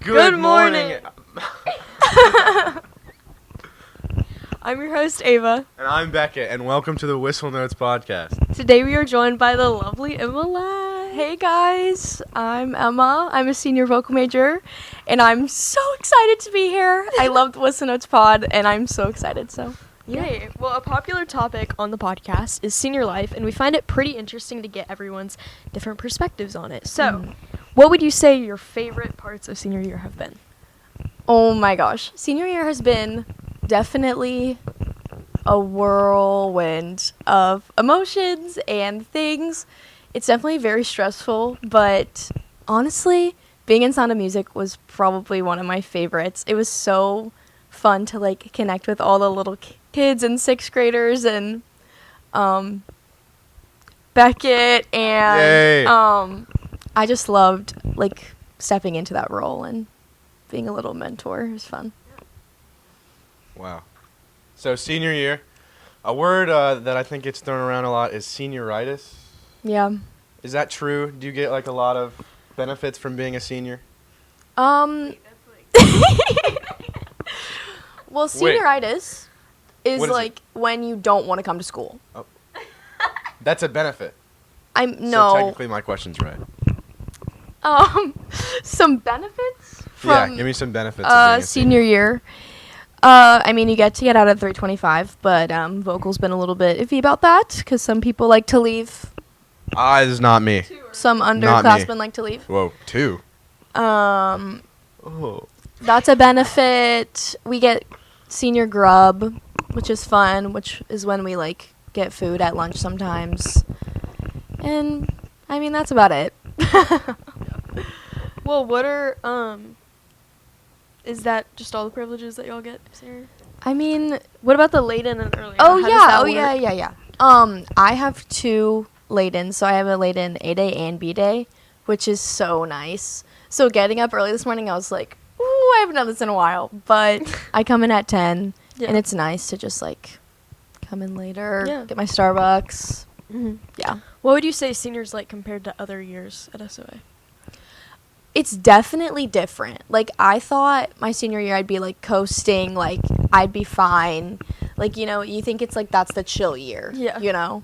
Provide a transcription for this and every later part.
Good morning. I'm your host, Ava. And I'm Beckett, and welcome to the Whistle Notes podcast. Today we are joined by the lovely Emma Lai. Hey guys, I'm Emma. I'm a senior vocal major, and I'm so excited to be here. I love the Whistle Notes pod, and I'm so excited, so. Yay. Well, a popular topic on the podcast is senior life, and we find it pretty interesting to get everyone's different perspectives on it. So, what would you say your favorite parts of senior year have been? Oh my gosh. Senior year has been definitely a whirlwind of emotions and things. It's definitely very stressful, but honestly, being in Sound of Music was probably one of my favorites. It was so fun to like connect with all the little kids and sixth graders and Beckett and Yay. I just loved like stepping into that role and being a little mentor. It was fun. Wow. So senior year, a word that I think gets thrown around a lot is senioritis. Yeah. Is that true? Do you get like a lot of benefits from being a senior? Well, Wait. senioritis is What is like when you don't want to come to school. That's a benefit. I'm So no. technically my question's right. Some benefits Yeah, from give me some benefits of being a senior year. I mean, you get out at 3:25, but vocal's been a little bit iffy about that because some people like to leave. This is not me. Some Not me. underclassmen like to leave. Whoa, 2. Um, Oh. that's a benefit. We get senior grub, which is fun, which is when we like get food at lunch sometimes. And I mean, that's about it. Well, what are, is that just all the privileges that y'all get, senior? I mean, What about the late in and early? oh How does yeah, that oh work? yeah. I have 2 late-ins, so I have a late-in A day and B day, which is so nice. So getting up early this morning, I was like, ooh, I haven't done this in a while, but I come in at 10, Yeah. and it's nice to just like come in later, Yeah. get my Starbucks. Mhm. Yeah. What would you say seniors like compared to other years at SOA? It's definitely different. Like, I thought my senior year I'd be, like, coasting, like, I'd be fine. Like, you know, you think it's, like, that's the chill year. Yeah. You know?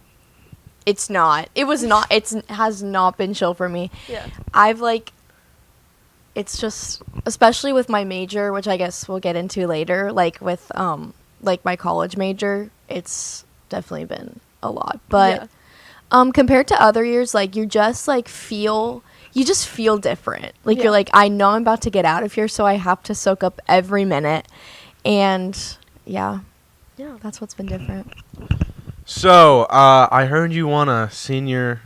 It's not. It was not. Has not been chill for me. Yeah. I've, like, it's just, especially with my major, which I guess we'll get into later, like, with, like, my college major, it's definitely been a lot. But, compared to other years, like, you just, like, you just feel different. Like, Yeah. you're like, I know I'm about to get out of here, so I have to soak up every minute. And, yeah, Yeah. that's what's been different. So, I heard you won a senior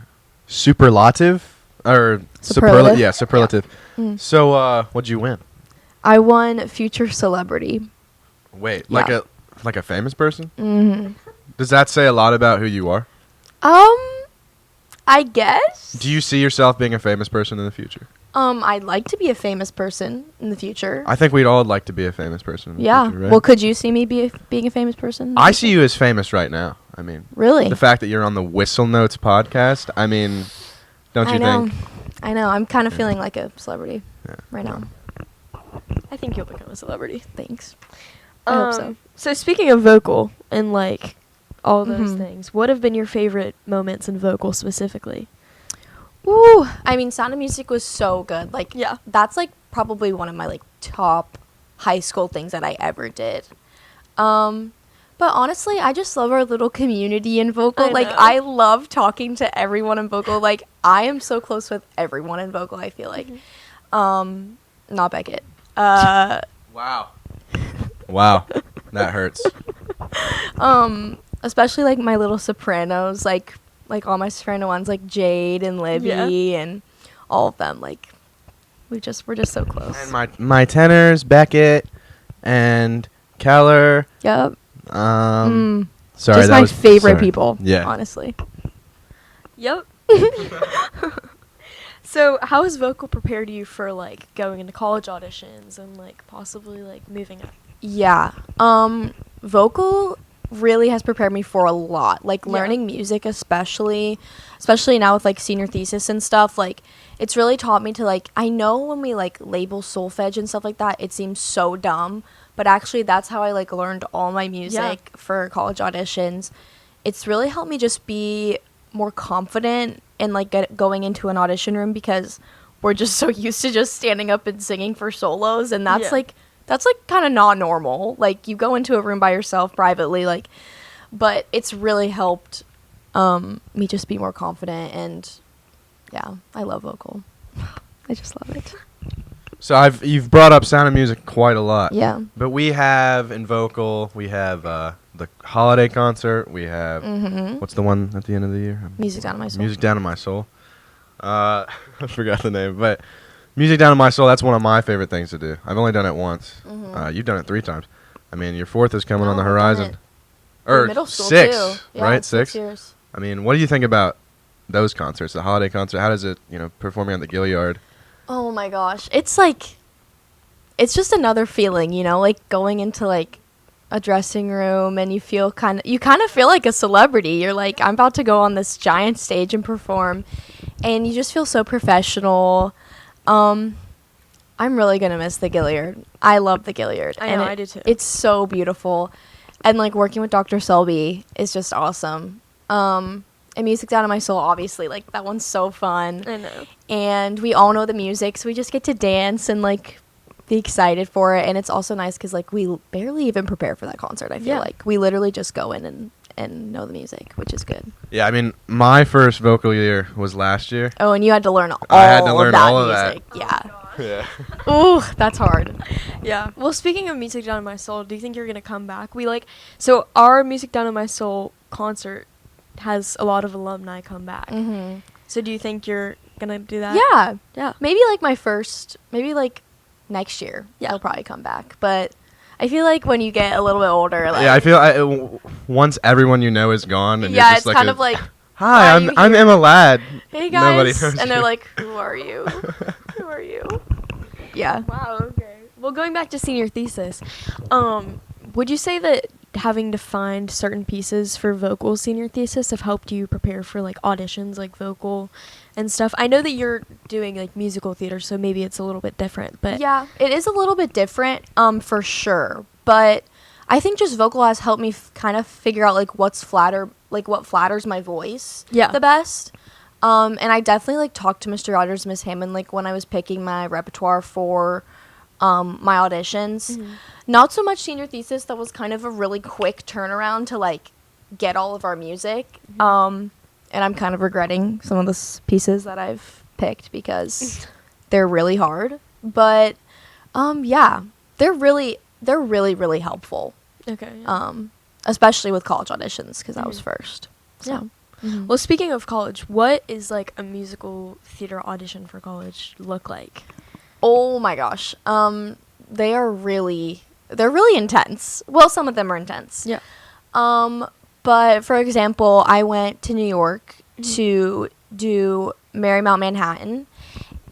superlative? Or Superlative? Yeah, superlative. Mm. So, what'd you win? I won Future Celebrity. Wait, Yeah. like a famous person? Mm-hmm. Does that say a lot about who you are? I guess. Do you see yourself being a famous person in the future? I'd like to be a famous person in the future. I think we'd all like to be a famous person in the Yeah. future, right? Well, could you see me being a famous person? in the I future? see you as famous right now. I mean, Really? the fact that you're on the Whistle Notes podcast, I mean, don't you I know. think? I know. I'm kind of Yeah. feeling like a celebrity Yeah. right now. I think you'll become a celebrity. Thanks. I hope so. So speaking of vocal and like all those Mhm. things, what have been your favorite moments in vocal specifically? Ooh, I mean, Sound of Music was so good. Like, Yeah. that's like probably one of my like top high school things that I ever did. But honestly, I just love our little community in vocal. I Like, know. I love talking to everyone in vocal. Like, I am so close with everyone in vocal, I feel like. Not Beckett. Wow. Wow. That hurts. Especially like my little sopranos, like all my soprano ones, like Jade and Livy and all of them. Like, we're just so close. And my tenors, Beckett and Keller. Yep. Sorry, Just that my was favorite sorry. people. Yeah. Honestly. Yep. So how has vocal prepared you for like going into college auditions and like possibly like moving up? Yeah. Vocal really has prepared me for a lot. Like Yeah. learning music, especially now with like senior thesis and stuff. Like it's really taught me to like. I know when we like label solfege and stuff like that, it seems so dumb, but actually that's how I like learned all my music for college auditions. It's really helped me just be more confident in like going into an audition room because we're just so used to just standing up and singing for solos, and that's Yeah. like kind of not normal. Like you go into a room by yourself privately, like, but it's really helped me just be more confident, and yeah, I love vocal. I just love it. So you've brought up Sound of Music quite a lot. Yeah. But we have in vocal, we have the holiday concert. We have what's the one at the end of the year? Music Down in My Soul. Music Down in My Soul. I forgot the name, but Music Down in My Soul. That's one of my favorite things to do. I've only done it once. You've done it 3 times. I mean, your 4th is coming on the No, I've done horizon. it Or in middle school 6, too. Yeah, right? 6 6. years. I mean, what do you think about those concerts? The holiday concert. How does it, performing at the Gilliard? Oh my gosh. It's just another feeling, like going into like a dressing room and you kind of feel like a celebrity. You're like, I'm about to go on this giant stage and perform, and you just feel so professional. I'm really going to miss the Gilliard. I love the Gilliard. I know, I do too. It's so beautiful. And like working with Dr. Selby is just awesome. And Music Down in My Soul, obviously, like that one's so fun. I know. And we all know the music, so we just get to dance and like be excited for it. And it's also nice because like we barely even prepare for that concert. I feel like we literally just go in and know the music, which is good. Yeah, I mean, my first vocal year was last year. Oh, and you had to learn all I had to learn of that all of that. music. Yeah. Yeah. Ooh, that's hard. Yeah. Well, speaking of Music Down in My Soul, do you think you're gonna come back? So our Music Down in My Soul concert has a lot of alumni come back. Mm-hmm. So do you think you're gonna do that? Yeah. Yeah. Maybe like next year. Yeah. I'll probably come back. But I feel like when you get a little bit older, like Yeah, I feel once everyone you know is gone, and yeah, you're it's just like kind of like, hi, why are I'm you I'm here?" Emma Ladd. hey Nobody guys, knows and they're you. like, who are you? Who are you? Yeah. Wow. Okay. Well, going back to senior thesis, would you say that having to find certain pieces for vocal senior thesis have helped you prepare for like auditions, like vocal and stuff? I know that you're doing like musical theater, so maybe it's a little bit different. But Yeah, it is a little bit different, for sure. But I think just vocal has helped me kind of figure out like what flatters my voice the best. And I definitely like talked to Mr. Rogers, Miss Hammond, like when I was picking my repertoire for my auditions. Mm-hmm. Not so much senior thesis. That was kind of a really quick turnaround to like get all of our music. And I'm kind of regretting some of the pieces that I've picked because they're really hard. But yeah, they're really really helpful. Okay. Yeah. Especially with college auditions because I was first. So. Yeah. Mhm. Well, speaking of college, what is like a musical theater audition for college look like? Oh my gosh. They're really intense. Well, some of them are intense. Yeah. But for example, I went to New York to do Marymount Manhattan,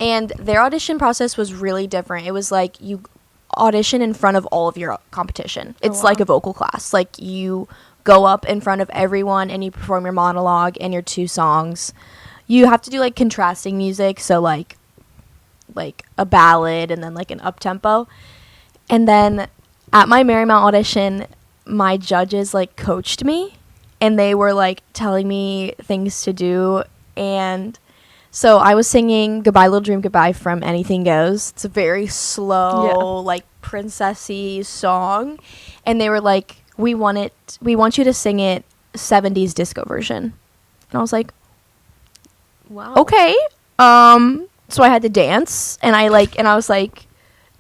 and their audition process was really different. It was like you audition in front of all of your competition. It's like wow. a vocal class. Like you go up in front of everyone and you perform your monologue and your 2 songs. You have to do like contrasting music, so like a ballad and then like an up-tempo. And then at my Marymount audition, my judges like coached me and they were like telling me things to do. And so I was singing Goodbye Little Dream Goodbye from Anything Goes. It's a very slow, like princessy song. And they were like, we want you to sing it 70s disco version. And I was like, Wow. okay. So I had to dance, and I was like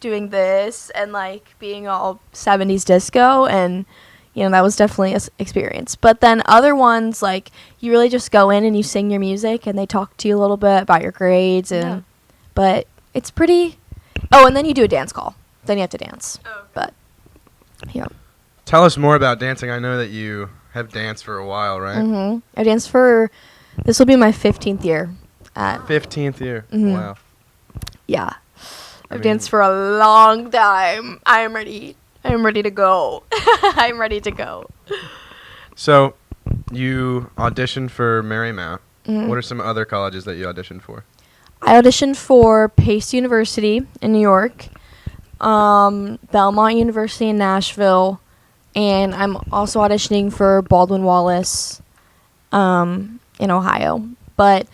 doing this and like being all 70s disco, and that was definitely an experience. But then other ones, like you really just go in and you sing your music and they talk to you a little bit about your grades, and but it's pretty. Oh, and then you do a dance call. Then you have to dance. Oh, okay. But yeah. Tell us more about dancing. I know that you have danced for a while, right? Mhm. I danced for. This will be my 15th year. 15th year. Mhm. Wow. Yeah. I I've mean- danced for a long time. I am ready to go. I'm ready to go. So, you auditioned for Marymount. Mhm. What are some other colleges that you auditioned for? I auditioned for Pace University in New York, Belmont University in Nashville, and I'm also auditioning for Baldwin Wallace in Ohio. But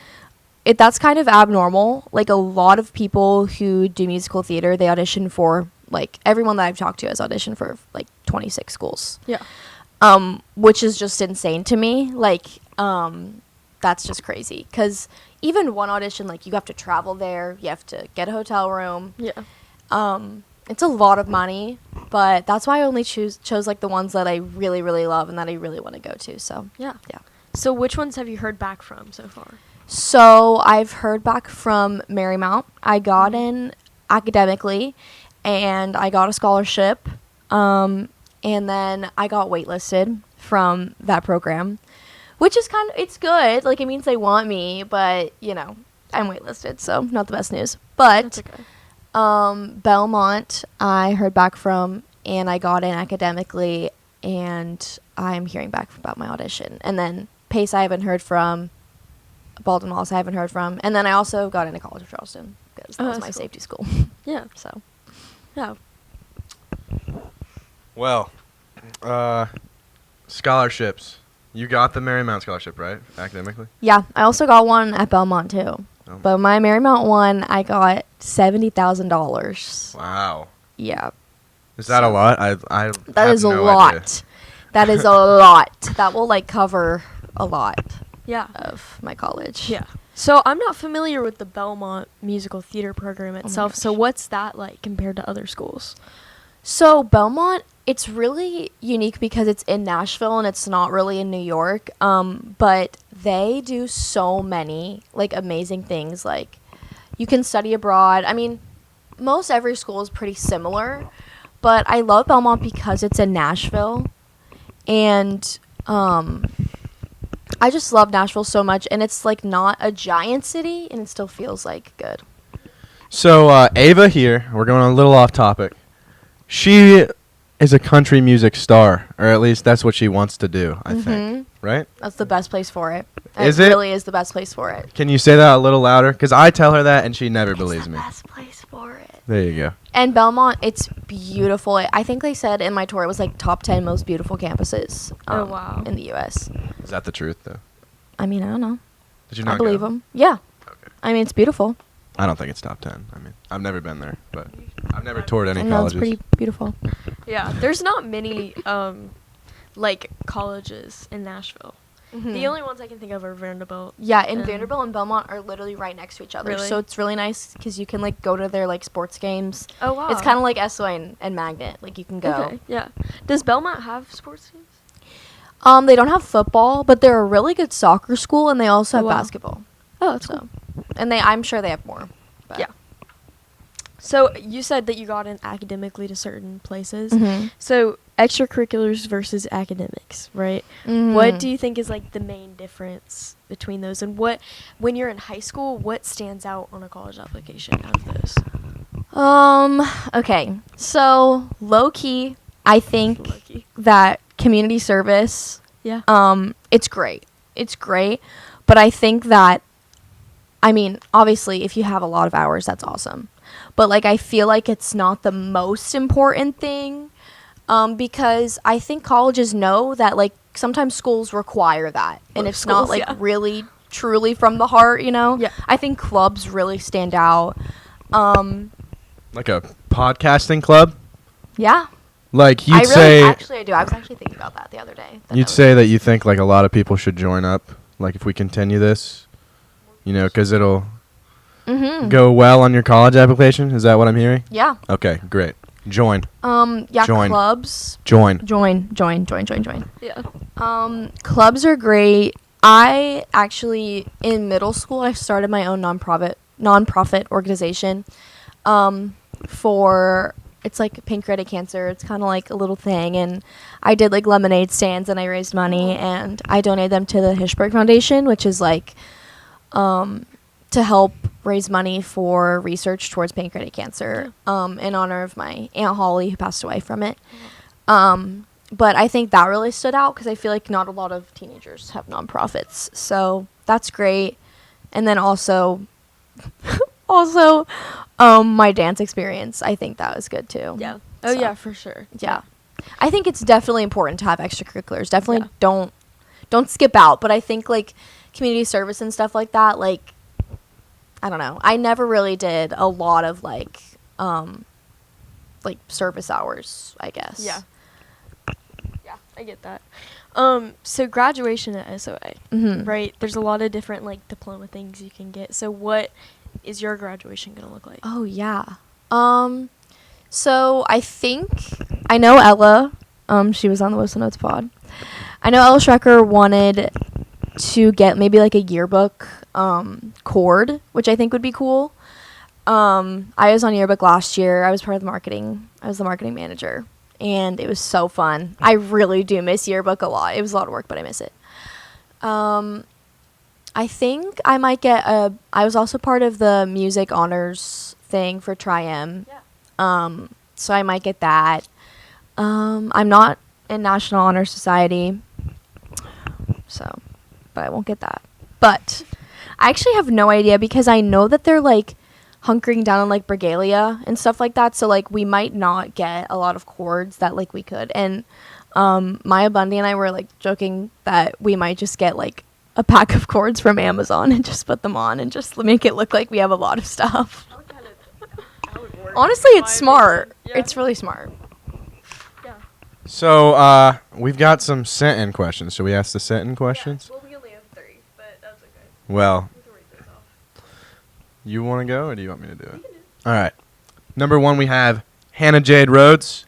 that's kind of abnormal. Like, a lot of people who do musical theater, they audition for, like, everyone that I've talked to has auditioned for, like, 26 schools. Yeah. Which is just insane to me. Like, that's just crazy. Because even one audition, like, you have to travel there, you have to get a hotel room. Yeah. It's a lot of money, but that's why I only chose like the ones that I really, really love and that I really want to go to. So Yeah. yeah. So which ones have you heard back from so far? So I've heard back from Marymount. I got in academically, and I got a scholarship, and then I got waitlisted from that program, which is it's good. Like, it means they want me, but I'm waitlisted, so not the best news. But That's okay. Belmont, I heard back from, and I got in academically, and I'm hearing back about my audition. And then Pace, I haven't heard from. Baldwin Wallace, I haven't heard from. And then I also got into College of Charleston because that was my that's cool. safety school. Yeah. So, Yeah. Well, scholarships. You got the Marymount scholarship, right? Academically? yeah, I also got one at Belmont too. Oh. But my Marymount one, I got $70,000. Wow. Yeah, Is that a lot? I that have is a no lot. idea. That is a lot. That will cover a lot Yeah. of my college. Yeah. So I'm not familiar with the Belmont musical theater program itself. So gosh. what's that like compared to other schools? So Belmont, it's really unique because it's in Nashville and it's not really in New York. But they do so many amazing things. Like, you can study abroad. I mean, most every school is pretty similar, but I love Belmont because it's in Nashville, and I just love Nashville so much. And it's not a giant city, and it still feels good. So, Ava here, we're going a little off topic. She is a country music star, or at least that's what she wants to do, I think. Right? That's the best place for it. Is it? Really is the best place for it. Can you say that a little louder? Because I tell her that and she never believes me. Best place for it. There you go. And Belmont, it's beautiful. I think they said in my tour it was top 10 most beautiful campuses. Oh, wow. In the U.S. Is that the truth, though? I mean, I don't know. Did you not I believe go? them. Yeah. Okay. I mean, it's beautiful. I don't think it's top 10. I mean, I've never been there, but I've never toured any I know colleges. it's pretty beautiful. Yeah. There's not many colleges in Nashville. The only ones I can think of are Vanderbilt. Yeah, and and- Vanderbilt and Belmont are literally right next to each other. Really? So it's really nice because you can go to their sports games. Oh wow. It's kind of like SOA and Magnet. You can go. Okay. Yeah. Does Belmont have sports teams? They don't have football, but they're a really good soccer school, and they also have wow. basketball. Oh, that's So, cool. and I'm sure they have more. But. Yeah. So you said that you got in academically to certain places. Mhm. So extracurriculars versus academics, right? Mhm. What do you think is the main difference between those, and when you're in high school, what stands out on a college application out of those? Okay. So low key, I think Lucky. that community service, Yeah. it's great. It's great, but I think that, I mean, obviously, if you have a lot of hours, that's awesome. But I feel it's not the most important thing, because I think colleges know that sometimes schools require that, and Most it's not schools, yeah. really truly from the heart. Yeah. I think clubs really stand out. Like a podcasting club? Yeah. Like, I you'd really say... actually I do. I was actually thinking about that the other day. You'd say that you think a lot of people should join up, if we continue this, because it'll Mm-hmm. go well on your college application. Is that what I'm hearing? Yeah. Okay, great. Join. Yeah. Join. Clubs. Join. Join. Yeah. Clubs are great. I actually, in middle school, I started my own nonprofit organization. For it's pancreatic cancer. It's kind of a little thing, and I did lemonade stands, and I raised money, and I donated them to the Hirschberg Foundation, which is to help raise money for research towards pancreatic cancer, in honor of my Aunt Holly, who passed away from it. But I think that really stood out because I feel like not a lot of teenagers have nonprofits. So that's great. And then also, my dance experience, I think that was good too. Yeah. Oh So, yeah, for sure. Yeah. I think it's definitely important to have extracurriculars. Definitely Yeah. don't skip out. But I think like community service and stuff like that, like, I don't know. I never really did a lot of like service hours, I guess. Yeah. Yeah, I get that. So graduation at SOA, Mhm. right? There's a lot of different like diploma things you can get. So what is your graduation gonna look like? Oh yeah. So I think I know Ella. She was on the Whistle Notes pod. I know Ella Schrecker wanted to get maybe like a yearbook cord, which I think would be cool. I was on yearbook last year. I was part of the marketing. I was the marketing manager, and it was so fun. I really do miss yearbook a lot. It was a lot of work, but I miss it. I think I might get a. I was also part of the music honors thing for Tri-M. Yeah. So I might get that. I'm not in National Honor Society, so, but I won't get that. But I actually have no idea because I know that they're like hunkering down on like regalia and stuff like that. So like we might not get a lot of cords that like we could. And Maya Bundy and I were like joking that we might just get like a pack of cords from Amazon and just put them on and just make it look like we have a lot of stuff. Honestly, it's smart. It's really smart. Yeah. So, we've got some sent-in questions. Should we ask the sent-in questions? Well, we only have 3, but that's okay. Well, We can read those off. you want to go, or do you want me to do it? All right. Number 1, we have Hannah Jade Rhodes.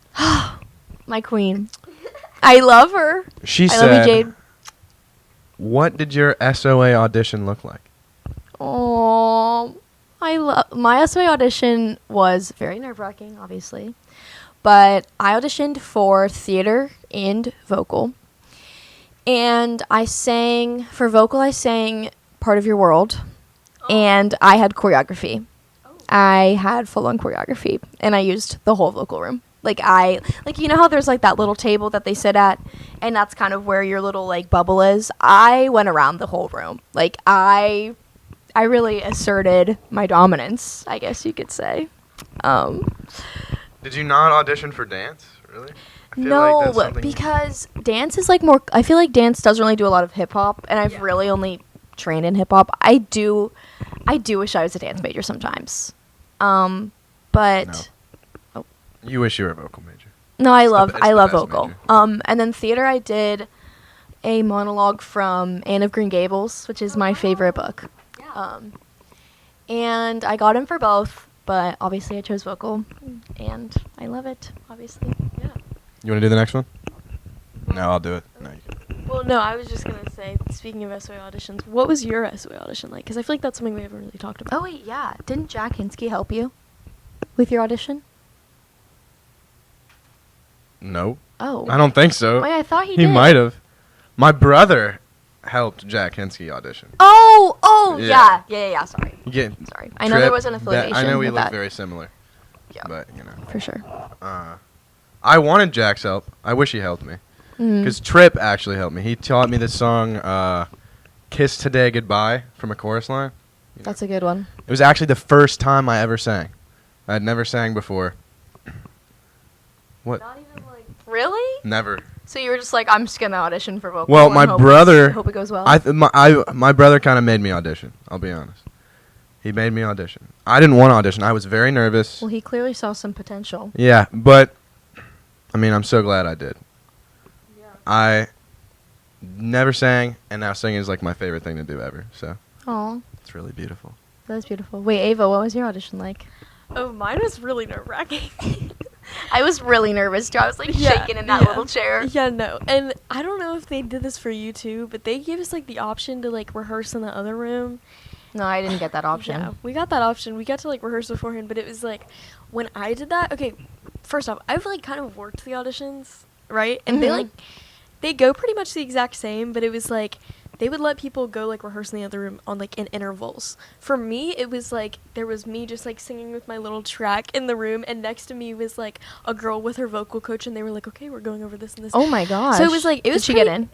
My queen. I love her. She I said, love you, Jade. "What did your SOA audition look like?" Oh, my SOA audition was very nerve-wracking, obviously, but I auditioned for theater and vocal, and for vocal I sang Part of Your World, and I had choreography. I had full-on choreography, and I used the whole vocal room. Like you know how there's like that little table that they sit at, and that's kind of where your little like bubble is. I went around the whole room. Like I really asserted my dominance, I guess you could say. Did you not audition for dance? Really? I feel No, like that's something- because dance is like more. I feel like dance doesn't really do a lot of hip hop, and I've really only trained in hip hop. I do wish I was a dance major sometimes, but You wish you were a vocal major. no, I It's the love be- it's the best vocal. major. And then theater, I did a monologue from Anne of Green Gables, which is my favorite book. And I got in for both, but obviously I chose vocal, and I love it. Obviously. Yeah. You want to do the next one? No, I'll do it. No, you can. Well, no, I was just gonna say, speaking of SOA auditions, what was your SOA audition like? Because I feel like that's something we haven't really talked about. Oh wait, yeah. Didn't Jack Hinsky help you with your audition? No, Oh. I don't think so. Wait, I thought he He did. might have. My brother helped Jack Hinsky audition. Oh, Yeah. yeah. Sorry. You get Sorry. I know there was an Trip, affiliation. I know we with look that. very similar. Yeah. But, you know. For sure. I wanted Jack's help. I wish he helped me. Mm. Because Trip actually helped me. He taught me this song, Kiss Today Goodbye, from a chorus line. That's a good one. It was actually the first time I ever sang. I had never sang before. What? Not even like. Really? Never. So you were just like, I'm just gonna audition for vocal. Well, and my hope brother- hope it goes well. My brother kind of made me audition. I'll be honest. He made me audition. I didn't want to audition. I was very nervous. Well, he clearly saw some potential. Yeah, but I mean, I'm so glad I did. I never sang, and now singing is like my favorite thing to do ever. So Aw, it's really beautiful. that's beautiful. Wait, Ava, what was your audition like? Oh, mine was really nerve-wracking. I was really nervous too. I was like shaking in that yeah. little chair. Yeah, no. And I don't know if they did this for you too, but they gave us like the option to like rehearse in the other room. No, I didn't get that option. Yeah, we got that option. We got to like rehearse beforehand, but it was like when I did that. Okay, first off, I've like kind of worked the auditions, right? And Mhm. they go pretty much the exact same, but it was like they would let people go like rehearse in the other room on like in intervals. For me, it was like there was me just like singing with my little track in the room, and next to me was like a girl with her vocal coach, and they were like, okay, we're going over this and this. Oh my gosh. So it was like it was. Did she get pretty- in?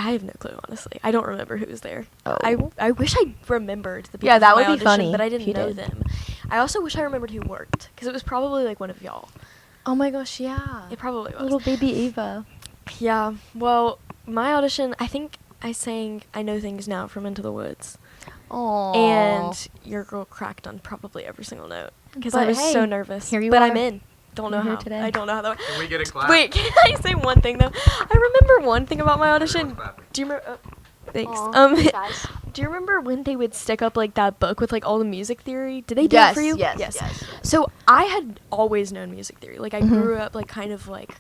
I have no clue, honestly. I don't remember who was there. Oh. I wish I remembered the people. Yeah, that from would my be audition, funny but I if didn't you know did. them. I also wish I remembered who worked, because it was probably like one of y'all. Oh my gosh, yeah. It probably was. Little baby Ava. Yeah. Well, my audition, I think I sang "I Know Things Now" from Into the Woods, Oh. and your girl cracked on probably every single note because I But was hey, so nervous. here you but are. I'm in. Don't know You're here how. today. I don't know how that. Can we get a clap? Wait, can I say one thing though? I remember one thing about my audition. Do you remember? Thanks. Guys. Do you remember when they would stick up like that book with like all the music theory? Did they do it for you? Yes. So I had always known music theory. Like I Mhm. grew up like kind of like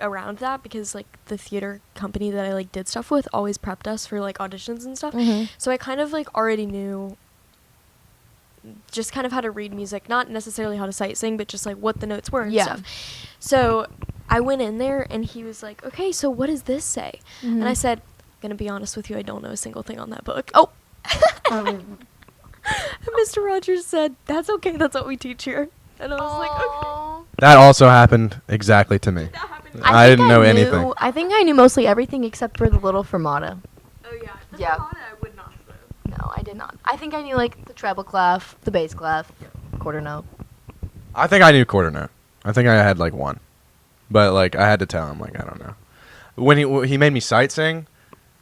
around that because like the theater company that I like did stuff with always prepped us for like auditions and stuff. Mhm. So I kind of like already knew just kind of how to read music, not necessarily how to sight sing, but just like what the notes were and Yeah. stuff. So I went in there and he was like, "Okay, so what does this say?" And I Mhm. said, "Gonna be honest with you, I don't know a single thing on that book." Oh. And Mr. Rogers said, "That's okay. That's what we teach here." And I was like, "Okay." Aw. That also happened exactly to me. That happened. I think didn't know knew- anything. I think I knew mostly everything except for the little fermata. Oh yeah. Yeah. I would not know. No, I did not. I think I knew like the treble clef, the bass clef, quarter note. I think I knew quarter note. I think I had like one, but like I had to tell him like I don't know. When he made me sight sing,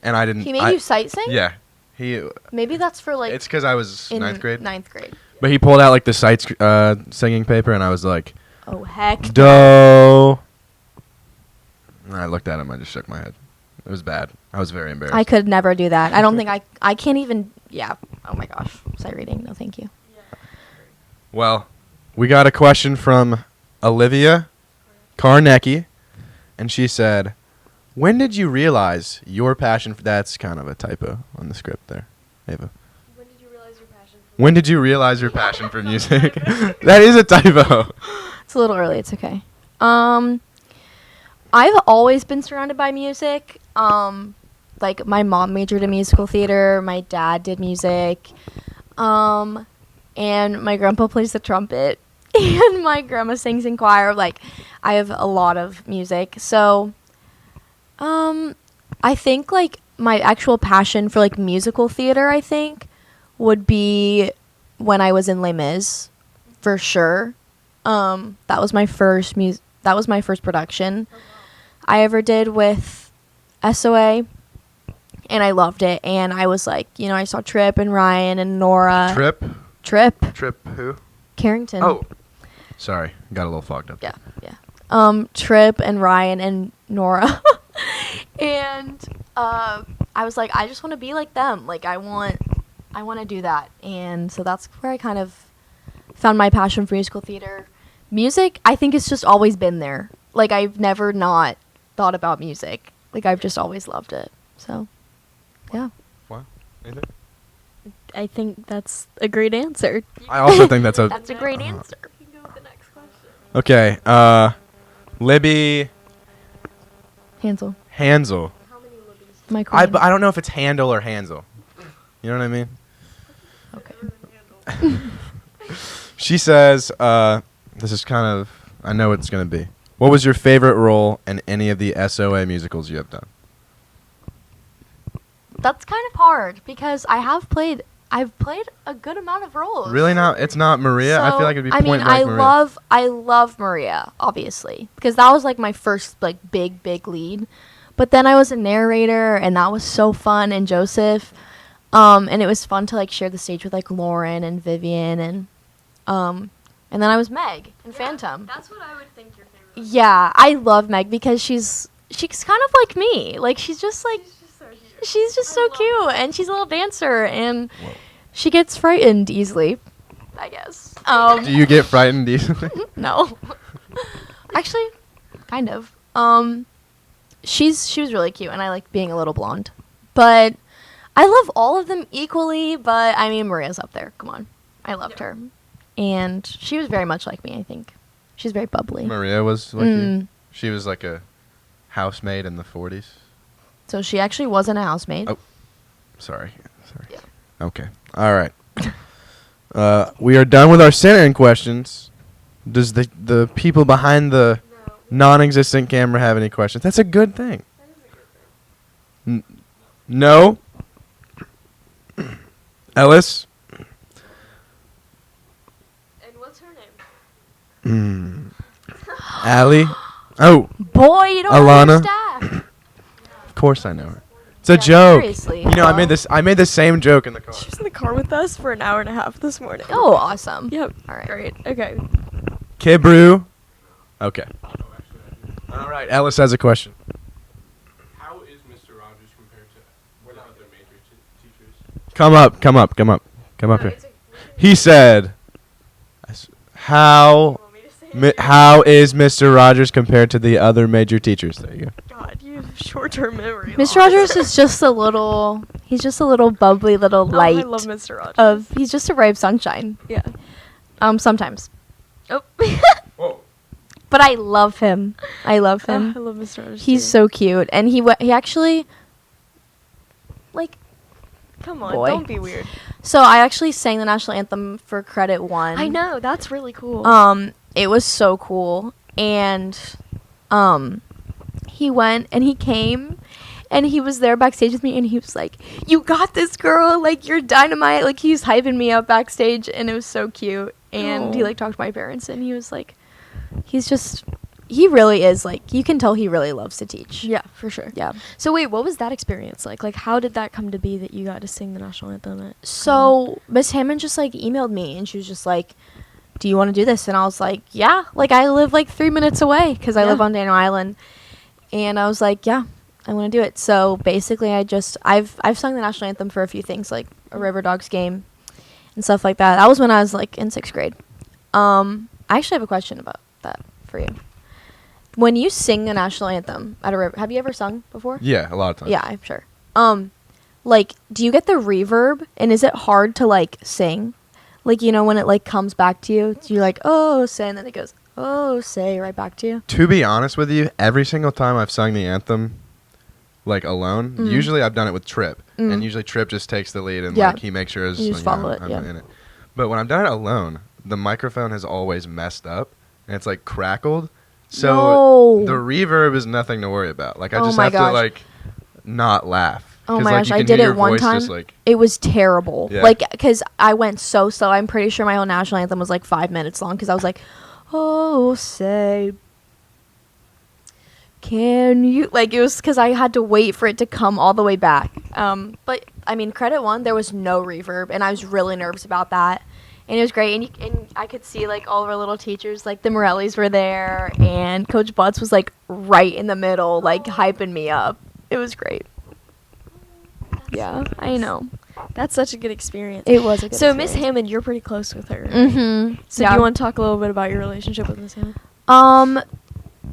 and I didn't. He made I- you sight sing? Yeah, he. Maybe that's for like It's because I was in ninth grade. Ninth grade. But he pulled out like the sight singing paper, and I was like, Oh heck. "Do." And I looked at him. I just shook my head. It was bad. I was very embarrassed. I could never do that. I don't think I can't even. Yeah. Oh my gosh. Sight reading. No, thank you. Well, we got a question from Olivia Karnecki, and she said, "When did you realize your passion for..." That's kind of a typo on the script there, Ava. When did you realize your passion for When did you realize your passion for music? That is a typo. It's a little early. It's okay. I've always been surrounded by music. Like my mom majored in musical theater. My dad did music. And my grandpa plays the trumpet. And my grandma sings in choir. Like, I have a lot of music. So, I think like my actual passion for like musical theater, I think, would be when I was in Les Mis, for sure. That was my first that was my first production I ever did with SOA, and I loved it. And I was like, you know, I saw Trip and Ryan and Nora. Trip who? Carrington. Oh, sorry, got a little fogged up. Yeah. Trip and Ryan and Nora. And I was like, I just want to be like them. Like, I want to do that. And so that's where I kind of found my passion for musical theater. Music, I think it's just always been there. Like, I've never not thought about music. Like, I've just always loved it. So, yeah. Wow. Anything? I think that's a great answer. I also think that's a. That's a great answer. You can go with the next question. Okay. Libby Hansel. Hansel. How many Libbies? My queen. I don't know if it's Handel or Hansel. You know what I mean? Okay. She says, this is kind of, I know what it's going to be. What was your favorite role in any of the SOA musicals you have done? That's kind of hard because I've played a good amount of roles. Really not? It's not Maria? I feel like it'd be point blank Maria. I love Maria, obviously, because that was like my first like big lead. But then I was a narrator, and that was so fun, and Joseph, and it was fun to like share the stage with like Lauren and Vivian, and then I was Meg in Phantom. That's what I would think your favorite was. Yeah, I love Meg because she's kind of like me. Like she's just like. She's just so cute, and she's a little dancer, and she gets frightened easily, I guess. Do you get frightened easily? No. Actually, kind of. She was really cute, and I like being a little blonde. But I love all of them equally, but I mean, Maria's up there. Come on. I loved her. And she was very much like me, I think. She's very bubbly. Maria was like you? Mm. She was like a housemaid in the 40s. So she actually wasn't a housemaid. Oh. Sorry. Yeah. Okay. All right. We are done with our centering questions. Does the people behind the non-existent camera have any questions? That's a good thing. No. Ellis. And what's her name? Allie. Oh, Boy, you don't Alana. understand. of course I know her. It's a Yeah, joke. seriously. You know, I made the same joke in the car. She was in the car with us for an hour and a half this morning. Oh, awesome. Yep. All right. Great. Okay. Kid Brew. Okay. All right. Ellis has a question. How is Mr. Rogers compared to what other major teachers? Come up here. He said, "How how is Mr. Rogers compared to the other major teachers?" There you go. God, you have short-term memory. Mr. Rogers is just a little. He's just a little bubbly little light. I love Mr. Rogers. He's just a ray of sunshine. Yeah. Sometimes. Oh. Whoa. But I love him. I love him. I love Mr. Rogers. He's too. so cute, and he actually, like, Come on, boy. don't be weird. so I actually sang the national anthem for Credit One. I know, that's really cool. It was so cool, and he went and he came, and he was there backstage with me, and he was like, "You got this, girl! Like, you're dynamite!" Like, he was hyping me up backstage, and it was so cute. And he Aw. like talked to my parents, and he was like, he really is like, you can tell he really loves to teach. yeah, for sure. Yeah. So wait, what was that experience like? Like, how did that come to be that you got to sing the national anthem at? So Miss Hammond just like emailed me, and she was just like, "Do you want to do this?" And I was like, "Yeah." Like, I live like 3 minutes away because I live Yeah. on Daniel Island, and I was like, "Yeah, I want to do it." So basically, I've sung the national anthem for a few things, like a River Dogs game and stuff like that. That was when I was like in 6th grade. I actually have a question about that for you. When you sing the national anthem at a river, have you ever sung before? Yeah, a lot of times. Yeah, I'm sure. Like, do you get the reverb, and is it hard to like sing? Like, you know, when it like comes back to you, you're like, "Oh, say," and then it goes, "Oh, say," right back to you. To be honest with you, every single time I've sung the anthem, like alone, Mm. usually I've done it with Trip, Mm. and usually Trip just takes the lead and Yeah. like he makes sure You just follow it, I'm yeah. in it. But when I've done it alone, the microphone has always messed up and it's like crackled. So No. the reverb is nothing to worry about. Like I Oh just my have gosh. to like not laugh. Oh 'Cause, my like, gosh, you I can did hear it your one voice time. just, like, It was terrible. Yeah. Like, because I went so slow. I'm pretty sure my whole national anthem was like 5 minutes long because I was like, "Oh, say, can you?" Like, it was because I had to wait for it to come all the way back. But I mean, Credit One, there was no reverb, and I was really nervous about that. And it was great, and I could see like all of our little teachers, like the Morellis were there, and Coach Butts was like right in the middle, like hyping me up. It was great. Yeah, I know. That's such a good experience. It was a good So Miss experience. Hammond, you're pretty close with her. right? Mm-hmm. So do you want to talk a little bit about your relationship with Miss Hammond?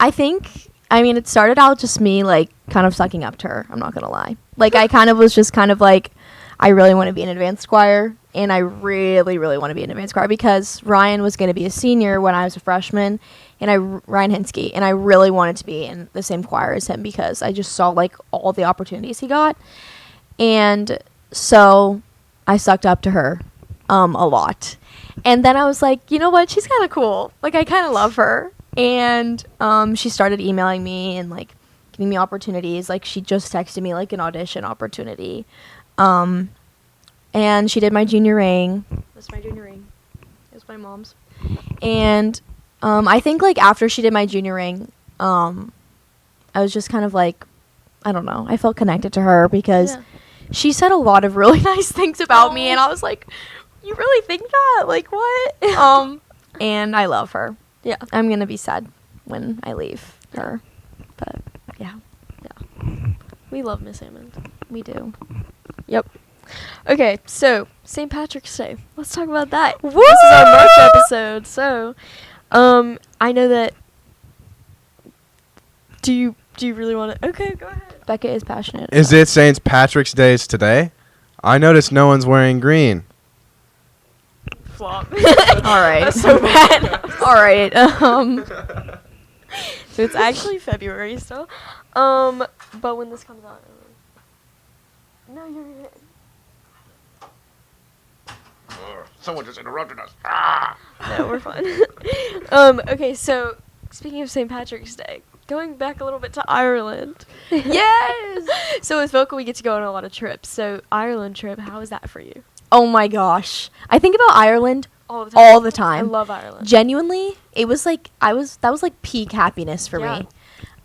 I think, I mean, it started out just me, like, kind of sucking up to her. I'm not going to lie. Like, I kind of was just kind of like, I really want to be in advanced choir, and I really, really want to be in advanced choir because Ryan was going to be a senior when I was a freshman, and Ryan Hinsky, and I really wanted to be in the same choir as him because I just saw, like, all the opportunities he got. And so I sucked up to her a lot. And then I was like, you know what? She's kind of cool. Like, I kind of love her. And she started emailing me and, like, giving me opportunities. Like, she just texted me, like, an audition opportunity. And she did my junior ring. That's my junior ring. It was my mom's. And I think, like, after she did my junior ring, I was just kind of, like, I don't know. I felt connected to her because she said a lot of really nice things about me. And I was like, you really think that? Like, what? And I love her. Yeah. I'm going to be sad when I leave her. But, yeah, We love Miss Hammond. we do. Yep. Okay, so St. Patrick's Day. Let's talk about that. Woo! This is our March episode. So, I know that. Do you really want to? Okay, go ahead. Becca is passionate. Is it St. Patrick's Day today? I noticed no one's wearing green. Flop. All right. That's so bad. All right. So it's actually February still. But when this comes out, no, you're good. Someone just interrupted us. Ah! No, we're fine. Okay, so speaking of St. Patrick's Day, going back a little bit to Ireland. Yes. So with Vocal, we get to go on a lot of trips. So Ireland trip, how is that for you? Oh my gosh. I think about Ireland All the time. all the time. I love Ireland. Genuinely, it was like that was like peak happiness for Yeah. me.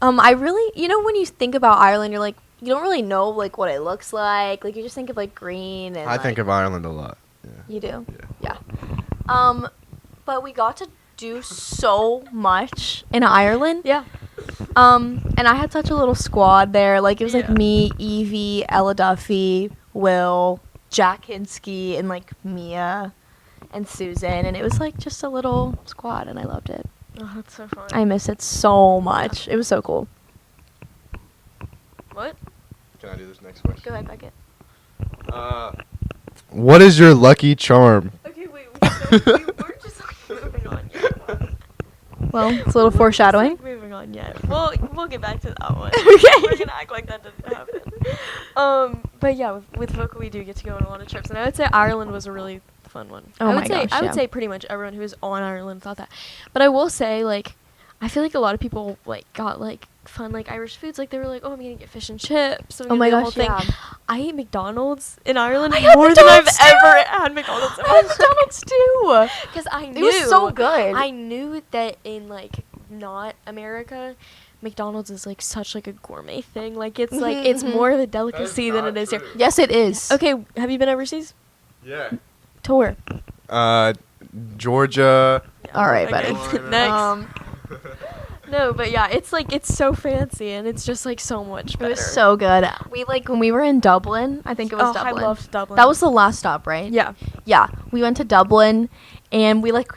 I really, when you think about Ireland, you're like, you don't really know like what it looks like. Like you just think of like green and I think of Ireland a lot. Yeah. You do? Yeah. Yeah. But we got to do so much in Ireland. Yeah. And I had such a little squad there. Like it was like Yeah. me, Evie, Ella Duffy, Will, Jack Hinsky, and like Mia and Susan. And it was like just a little squad, and I loved it. Oh, that's so fun. I miss it so much. It was so cool. What? Can I do this next question? Go ahead, Beckett. What is your lucky charm? Okay, wait. We weren't just moving on yet. Well, it's a little foreshadowing. Moving on yet. We'll get back to that one. Okay. We're gonna act like that didn't happen. But yeah, with Vocal we do get to go on a lot of trips, and I would say Ireland was a really fun one. Oh I would my say gosh, I would yeah. say pretty much everyone who was on Ireland thought that. But I will say like I feel like a lot of people like got like fun like Irish foods. Like they were like, oh, I'm gonna get fish and chips. I'm Oh gonna my do the goch, whole thing. yeah. I ate McDonald's in Ireland I had more than I've McDonald's too! ever had McDonald's. in I had my life. McDonald's too. Because I It knew was so good. I knew that in like not America, McDonald's is like such like a gourmet thing. Like it's like Mhm, it's mhm. more of a delicacy than not it is here. true. Yes, it is. Okay, have you been overseas? Yeah. To where? Georgia. All right, Okay, buddy. Next. No, but yeah, it's like it's so fancy and it's just like so much It better. was so good. We like when we were in Dublin. I think it was Oh, Dublin. I loved Dublin. That was the last stop, right? yeah. Yeah. We went to Dublin, and we like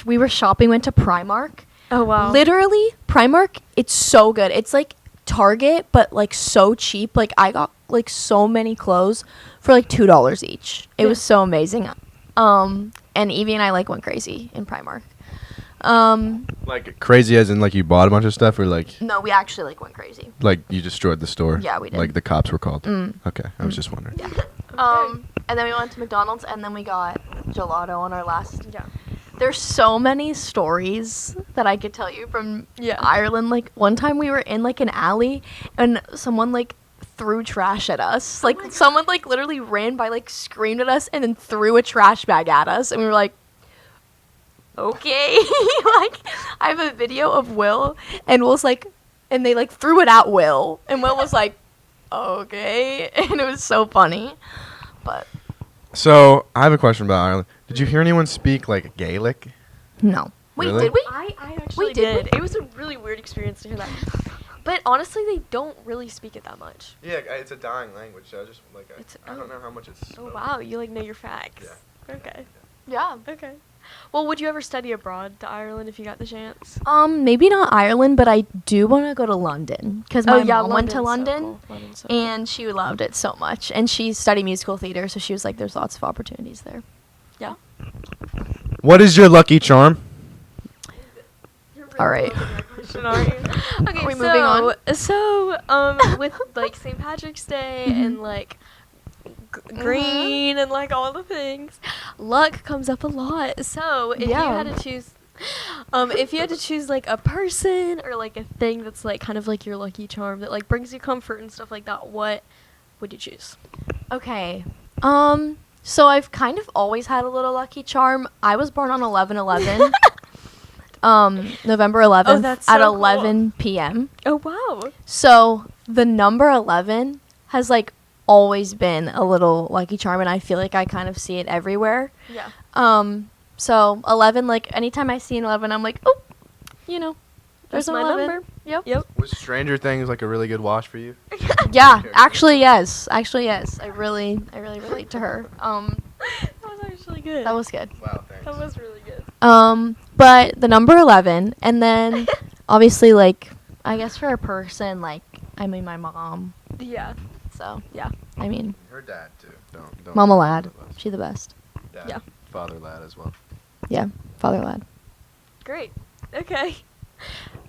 we were shopping. Went to Primark. Oh wow. Literally, Primark. It's so good. It's like Target, but like so cheap. Like I got like so many clothes for like $2 each. It Yeah. was so amazing. And Evie and I like went crazy in Primark. Like crazy as in like you bought a bunch of stuff or like No, we actually like went crazy. you destroyed the store? Yeah, we did. Like the cops were called? Mm. Okay, I was just wondering. Yeah. Okay. And then we went to McDonald's, and then we got gelato on our last. Yeah. There's so many stories that I could tell you from Yeah. Ireland. Like one time we were in like an alley, and someone like threw trash at us. Like someone like literally ran by, like screamed at us, and then threw a trash bag at us, and we were like, okay. Like I have a video of Will, and Will's like, and they like threw it at Will, and Will was like, okay, and it was so funny. But So I have a question about Ireland. Did you hear anyone speak like Gaelic? no. Wait, Really? did we? I actually Wait, did we? did. It was a really weird experience to hear that. But honestly, they don't really speak it that much. Yeah, it's a dying language. So I just It's- I oh. don't know how much it's. Oh wow, you like know your facts. Yeah. Okay. Yeah. Okay. Well, would you ever study abroad to Ireland if you got the chance? Maybe not Ireland, but I do want to go to London because my mom went to London, London's so cool. and she loved it so much. And she studied musical theater, so she was like, "There's lots of opportunities there." yeah. What is your lucky charm? All right. Okay, Are we so, moving on? So, with like St. Patrick's Day Mm-hmm. and like green and like all the things, luck comes up a lot. So if you Yeah. had to choose, if you had to choose like a person or like a thing that's like kind of like your lucky charm that like brings you comfort and stuff like that, what would you choose? Okay. So I've kind of always had a little lucky charm. I was born on 11/11. November 11th Oh, that's at so cool. 11 p.m. Oh wow. So the number 11 has like always been a little lucky charm, and I feel like I kind of see it everywhere. Yeah. So 11, like anytime I see an 11, I'm like, oh, there's That's an my 11. number. Yep. Yep. Was Stranger Things like a really good watch for you? Yeah, actually yes. Actually yes. I really relate to her. That was actually good. That was good. Wow, thanks. That was really good. But the number 11, and then obviously like I guess for a person, like I mean my mom. Yeah. So Yeah. I mean Her dad too. Don't Mama Lad, she the best. Dad, Yeah. Father Lad as well. Yeah, Father Lad. Great. Okay.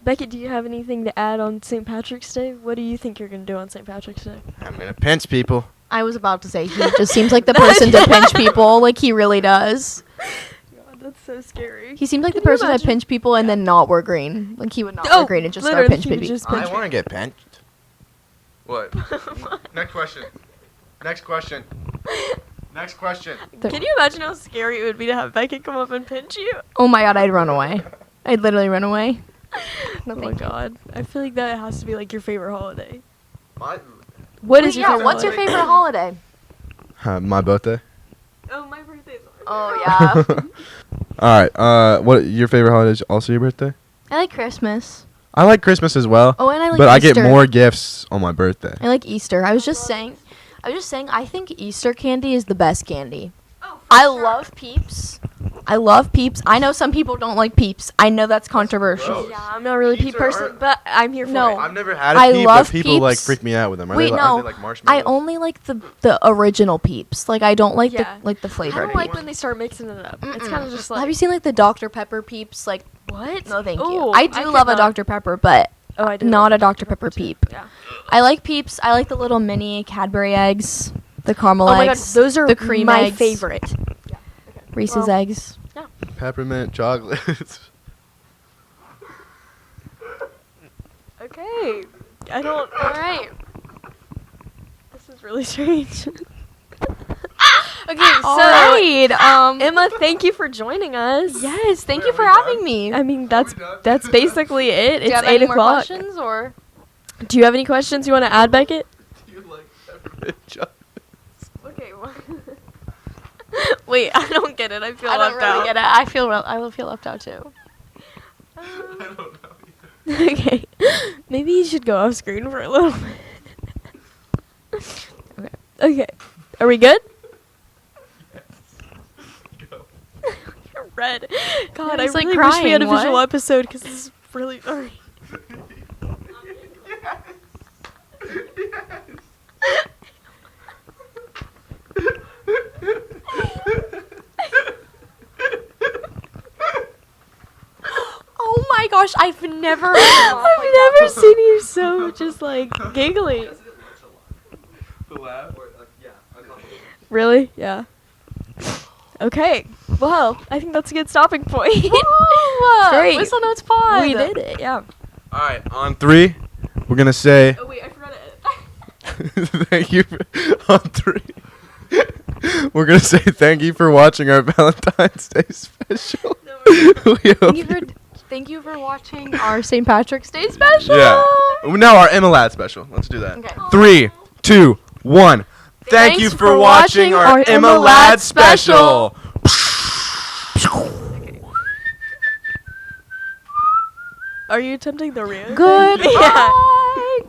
Beckett, do you have anything to add on St. Patrick's Day? What do you think you're going to do on St. Patrick's Day? I'm gonna pinch people. I was about to say he just seems like the person to pinch people. Like he really does. God, that's so scary. He seems like Can the you person to imagine? pinch people and then not wear green. Like he would not Oh, wear green and just start literally, pinch he would people. just pinch I want to get pinched. What? Next question. Next question. Next question. Can you imagine how scary it would be to have Beckett come up and pinch you? Oh my god, I'd run away. I'd literally run away. No, Oh my thank you. god. I feel like that has to be like your favorite holiday. My, What is your Yeah, favorite what's your holiday? favorite holiday? my birthday. Oh, my birthday's Oh yeah. All right. What your favorite holiday is? Also your birthday? I like Christmas. I like Christmas as well. Oh, and I like but Easter. I get more gifts on my birthday. I like Easter. I was just saying I think Easter candy is the best candy. Oh, I love Peeps. I love Peeps. I know some people don't like Peeps. I know that's controversial. gross. Yeah, I'm not really a Peeps peep are- person, but I'm here for No. it. I've never had a I peep, love but people like Peeps. freak me out with them. Are Wait, they, no. Are they like I marshmallows? only like the original Peeps. Like I don't like Yeah. the I flavored. don't like when they start mixing it up. It's kind of just like Have you seen like the Dr Pepper Peeps? Like what? no, thank you. Ooh, I do could love a not- Dr Pepper, but Oh, I do. not love a Dr Pepper too. Peep. Yeah. I like Peeps. I like the little mini Cadbury eggs, the caramel Oh my god, eggs, those are the cream my eggs, favorite. Reese's Well, eggs. Peppermint chocolates. Okay. I don't. All right. This is really strange. Okay, so All right. Emma, thank you for joining us. Yes, thank Wait, you are for we having done? me. I mean that's done? that's basically it. Do you It's have 8 any more o'clock. questions or? Do you have any questions you want to add, Beckett? You like peppermint chocolates? Okay. Wait, I don't get it. I feel I don't left really out. get it. I will feel left out too. I don't know. Okay. Maybe you should go off screen for a little bit. Okay. Okay. Are we good? Go. You're red. God, he's, I like, really wish we had a crying. visual What? episode because this is really sorry. Oh my gosh, I've never. I've never seen you so just like giggly. The laugh? Really? Yeah. Okay. Well, I think that's a good stopping point. Great. Whistle Notes Pod. We did it. Yeah. All right, on 3, we're gonna say Oh wait, I forgot it. thank you. On 3, we're gonna say thank you for watching our Valentine's Day special. We hope Thank you for watching our St. Patrick's Day special. Yeah. Now our Emma special. Let's do that. Okay. 3, 2, 1. Thank Thanks you for for watching our our Emma Emma Lad Lad special. Are you attempting the Rio? Goodbye. Yeah.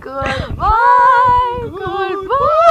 Goodbye. Goodbye.